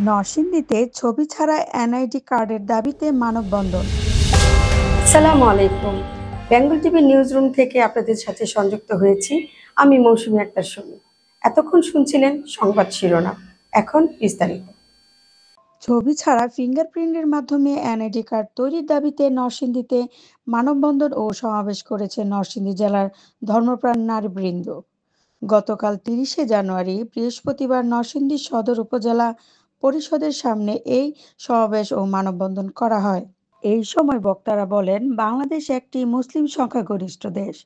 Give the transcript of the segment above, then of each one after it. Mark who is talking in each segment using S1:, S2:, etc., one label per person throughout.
S1: নরসিংদীতে ছবি ছাড়া এনআইডি কার্ডের দাবিতে মানববন্ধন।
S2: আসসালামু আলাইকুম। বেঙ্গল টিভি নিউজ রুম থেকে আপনাদের সাথে সংযুক্ত হয়েছি আমি মৌসুমী আক্তার সুমি। এতক্ষণ শুনছিলেন সংবাদ শিরোনাম, এখন বিস্তারিত।
S1: ছবি ছাড়া ফিঙ্গারপ্রিন্টের মাধ্যমে এনআইডি কার্ড তৈরির দাবিতে নরসিংদীতে মানববন্ধন ও সমাবেশ করেছে নরসিংদী জেলার ধর্মপ্রাণ নারীবৃন্দ। গতকাল ৩০শে জানুয়ারি বৃহস্পতিবার নরসিংদী সদর উপজেলা পরিষদের সামনে এই সমাবেশ ও মানববন্ধন করা হয়। এই সময় বক্তারা বলেন, বাংলাদেশ একটি মুসলিম সংখ্যাগরিষ্ঠ দেশ,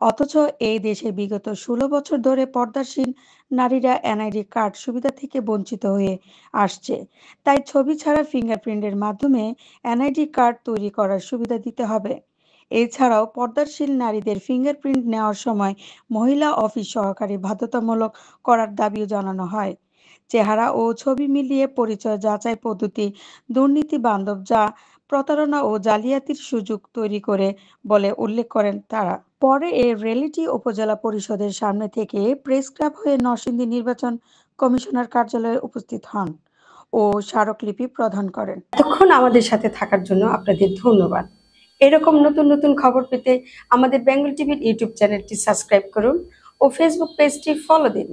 S1: অথচ এই দেশে বিগত ১৬ বছর ধরে পর্দাশীল নারীরা এনআইডি কার্ড সুবিধা থেকে বঞ্চিত হয়ে আসছে। তাই ছবি ছাড়া ফিঙ্গারপ্রিন্টের মাধ্যমে এনআইডি কার্ড তৈরি করার সুবিধা দিতে হবে। এছাড়াও পর্দাশীল নারীদের ফিঙ্গারপ্রিন্ট নেওয়ার সময় মহিলা অফিস সহকারী বাধ্যতামূলক করার দাবিও জানানো হয়। চেহারা ও ছবি মিলিয়ে পরিচয় যাচাই পদ্ধতি দুর্নীতি বান্ধব, যা প্রতারণা ও জালিয়াতির সুযোগ তৈরি করে বলে উল্লেখ করেন তারা। পরে এই র্যালিটি উপজেলা পরিষদের সামনে থেকে প্রেস ক্লাব হয়ে নরসিংদী নির্বাচন কমিশনার কার্যালয়ে উপস্থিত হন ও স্মারকলিপি প্রদান করেন।
S2: এতক্ষণ আমাদের সাথে থাকার জন্য আপনাদের ধন্যবাদ। এরকম নতুন নতুন খবর পেতে আমাদের বেঙ্গল টিভির ইউটিউব চ্যানেলটি সাবস্ক্রাইব করুন ও ফেসবুক পেজটি ফলো দিন।